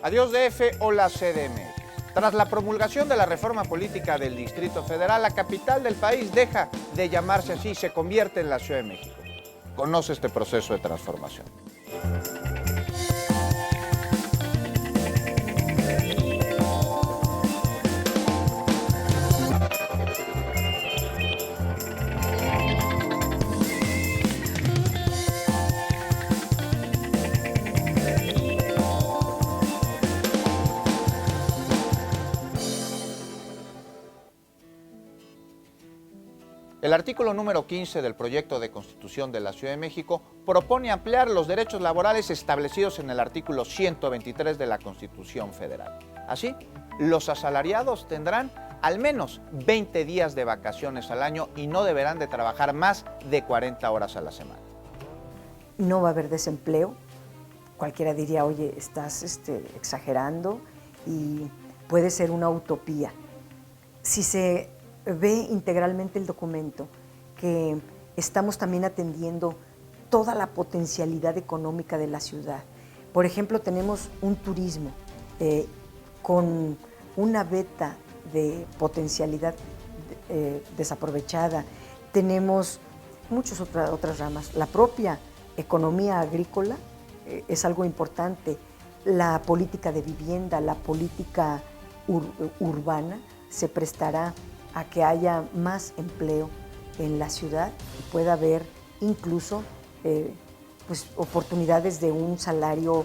Adiós DF o la CDMX. Tras la promulgación de la reforma política del Distrito Federal, la capital del país deja de llamarse así y se convierte en la Ciudad de México. Conoce este proceso de transformación. El artículo número 15 del proyecto de Constitución de la Ciudad de México propone ampliar los derechos laborales establecidos en el artículo 123 de la Constitución Federal. Así, los asalariados tendrán al menos 20 días de vacaciones al año y no deberán de trabajar más de 40 horas a la semana. No va a haber desempleo. Cualquiera diría, oye, estás exagerando, y puede ser una utopía. Si se ve integralmente el documento, que estamos también atendiendo toda la potencialidad económica de la ciudad. Por ejemplo, tenemos un turismo con una beta de potencialidad desaprovechada. Tenemos muchas otras ramas. La propia economía agrícola es algo importante. La política de vivienda, la política urbana se prestará a que haya más empleo en la ciudad y pueda haber incluso oportunidades de un salario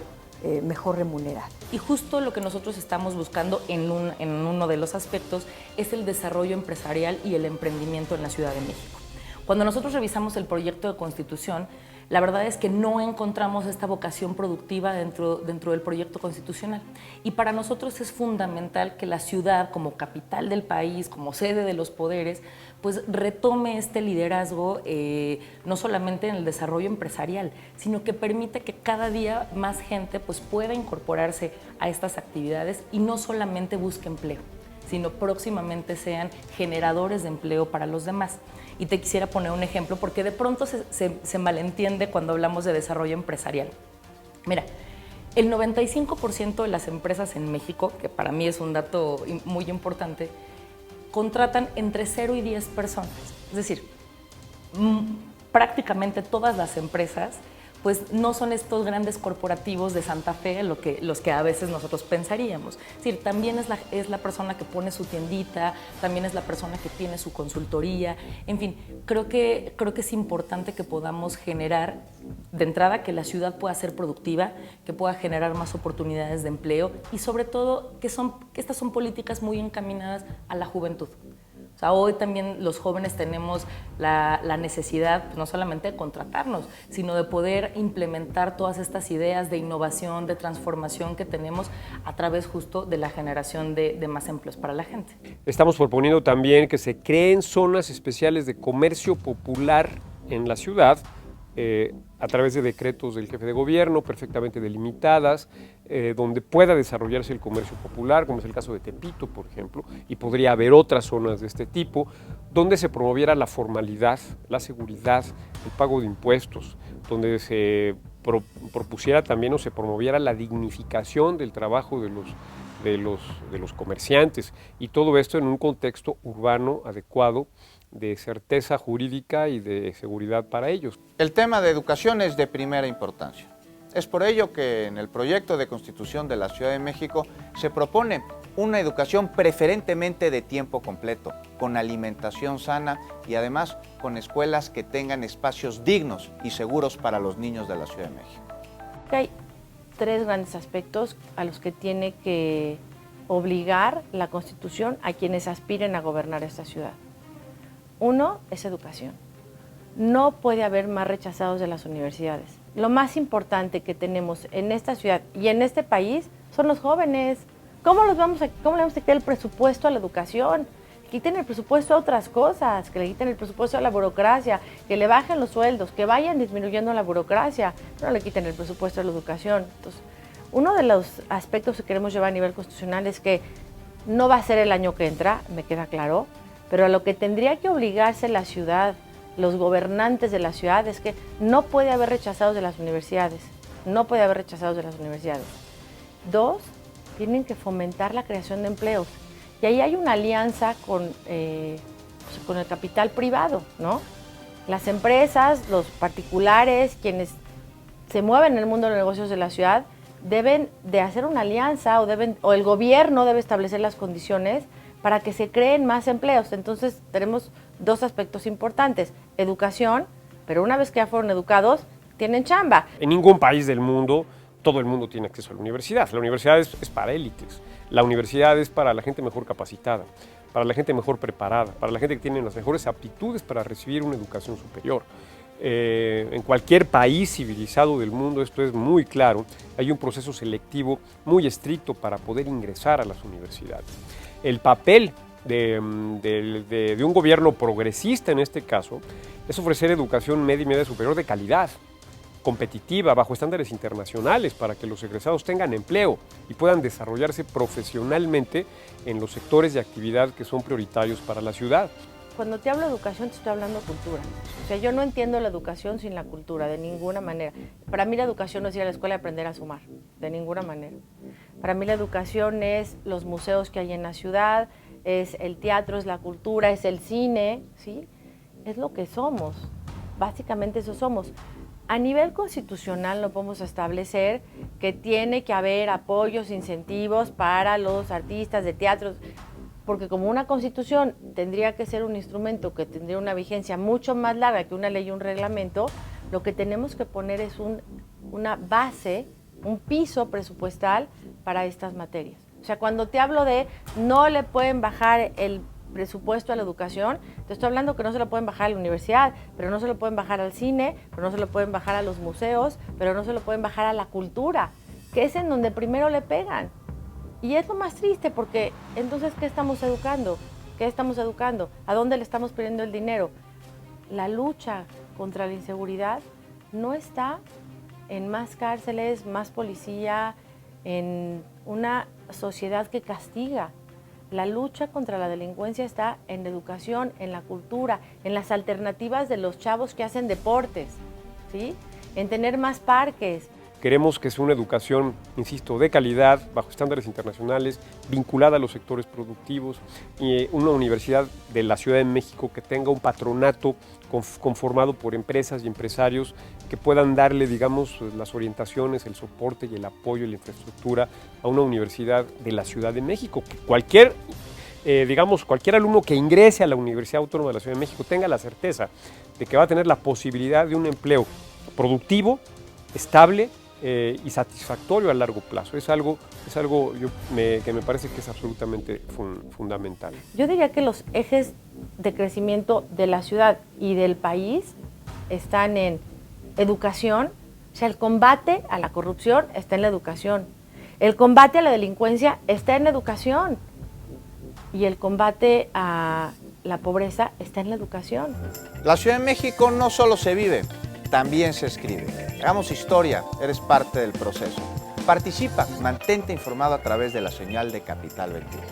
mejor remunerado. Y justo lo que nosotros estamos buscando en uno de los aspectos es el desarrollo empresarial y el emprendimiento en la Ciudad de México. Cuando nosotros revisamos el proyecto de Constitución, la verdad es que no encontramos esta vocación productiva dentro del proyecto constitucional. Y para nosotros es fundamental que la ciudad, como capital del país, como sede de los poderes, pues retome este liderazgo no solamente en el desarrollo empresarial, sino que permite que cada día más gente pues pueda incorporarse a estas actividades y no solamente busque empleo, sino próximamente sean generadores de empleo para los demás. Y te quisiera poner un ejemplo, porque de pronto se malentiende cuando hablamos de desarrollo empresarial. Mira, el 95% de las empresas en México, que para mí es un dato muy importante, contratan entre 0 y 10 personas. Es decir, prácticamente todas las empresas pues no son estos grandes corporativos de Santa Fe los que a veces nosotros pensaríamos. Es decir, también es la persona que pone su tiendita, también es la persona que tiene su consultoría. En fin, creo que es importante que podamos generar, de entrada, que la ciudad pueda ser productiva, que pueda generar más oportunidades de empleo y sobre todo que estas son políticas muy encaminadas a la juventud. O sea, hoy también los jóvenes tenemos la necesidad no solamente de contratarnos, sino de poder implementar todas estas ideas de innovación, de transformación que tenemos a través justo de la generación de más empleos para la gente. Estamos proponiendo también que se creen zonas especiales de comercio popular en la ciudad, a través de decretos del jefe de gobierno perfectamente delimitadas, donde pueda desarrollarse el comercio popular, como es el caso de Tepito, por ejemplo, y podría haber otras zonas de este tipo, donde se promoviera la formalidad, la seguridad, el pago de impuestos, donde se propusiera también o se promoviera la dignificación del trabajo de los comerciantes, y todo esto en un contexto urbano adecuado, de certeza jurídica y de seguridad para ellos. El tema de educación es de primera importancia. Es por ello que en el proyecto de Constitución de la Ciudad de México se propone una educación preferentemente de tiempo completo, con alimentación sana y además con escuelas que tengan espacios dignos y seguros para los niños de la Ciudad de México. Hay 3 grandes aspectos a los que tiene que obligar la Constitución a quienes aspiren a gobernar esta ciudad. Uno es educación. No puede haber más rechazados de las universidades. Lo más importante que tenemos en esta ciudad y en este país son los jóvenes. ¿Cómo le vamos a quitar el presupuesto a la educación? Que quiten el presupuesto a otras cosas, que le quiten el presupuesto a la burocracia, que le bajen los sueldos, que vayan disminuyendo la burocracia, no le quiten el presupuesto a la educación. Entonces, uno de los aspectos que queremos llevar a nivel constitucional es que no va a ser el año que entra, me queda claro, pero a lo que tendría que obligarse la ciudad, los gobernantes de la ciudad, es que no puede haber rechazados de las universidades. No puede haber rechazados de las universidades. 2, tienen que fomentar la creación de empleos. Y ahí hay una alianza con el capital privado, ¿no? Las empresas, los particulares, quienes se mueven en el mundo de los negocios de la ciudad, deben de hacer una alianza o el gobierno debe establecer las condiciones para que se creen más empleos. Entonces tenemos dos aspectos importantes: educación, pero una vez que ya fueron educados, tienen chamba. En ningún país del mundo todo el mundo tiene acceso a la universidad. La universidad es para élites. La universidad es para la gente mejor capacitada, para la gente mejor preparada, para la gente que tiene las mejores aptitudes para recibir una educación superior. En cualquier país civilizado del mundo esto es muy claro. Hay un proceso selectivo muy estricto para poder ingresar a las universidades. El papel de un gobierno progresista en este caso es ofrecer educación media y media superior de calidad, competitiva, bajo estándares internacionales, para que los egresados tengan empleo y puedan desarrollarse profesionalmente en los sectores de actividad que son prioritarios para la ciudad. Cuando te hablo de educación, te estoy hablando de cultura. O sea, yo no entiendo la educación sin la cultura, de ninguna manera. Para mí la educación no es ir a la escuela y aprender a sumar, de ninguna manera. Para mí la educación es los museos que hay en la ciudad, es el teatro, es la cultura, es el cine, ¿sí? Es lo que somos, básicamente eso somos. A nivel constitucional no podemos establecer que tiene que haber apoyos, incentivos para los artistas de teatros, porque como una constitución tendría que ser un instrumento que tendría una vigencia mucho más larga que una ley y un reglamento, lo que tenemos que poner es una base, un piso presupuestal para estas materias. O sea, cuando te hablo de no le pueden bajar el presupuesto a la educación, te estoy hablando que no se lo pueden bajar a la universidad, pero no se lo pueden bajar al cine, pero no se lo pueden bajar a los museos, pero no se lo pueden bajar a la cultura, que es en donde primero le pegan. Y es lo más triste porque entonces, ¿qué estamos educando? ¿Qué estamos educando? ¿A dónde le estamos pidiendo el dinero? La lucha contra la inseguridad no está en más cárceles, más policía, en una sociedad que castiga. La lucha contra la delincuencia está en la educación, en la cultura, en las alternativas de los chavos que hacen deportes, ¿sí? En tener más parques. Queremos que sea una educación, insisto, de calidad, bajo estándares internacionales, vinculada a los sectores productivos, y una universidad de la Ciudad de México que tenga un patronato conformado por empresas y empresarios que puedan darle, digamos, las orientaciones, el soporte y el apoyo y la infraestructura a una universidad de la Ciudad de México. Que cualquier alumno que ingrese a la Universidad Autónoma de la Ciudad de México tenga la certeza de que va a tener la posibilidad de un empleo productivo, estable, y satisfactorio a largo plazo. Es algo que me parece que es absolutamente fundamental. Yo diría que los ejes de crecimiento de la ciudad y del país están en educación. O sea, el combate a la corrupción está en la educación. El combate a la delincuencia está en la educación. Y el combate a la pobreza está en la educación. La Ciudad de México no solo se vive, también se escribe. Hagamos historia, eres parte del proceso. Participa, mantente informado a través de la señal de Capital 21.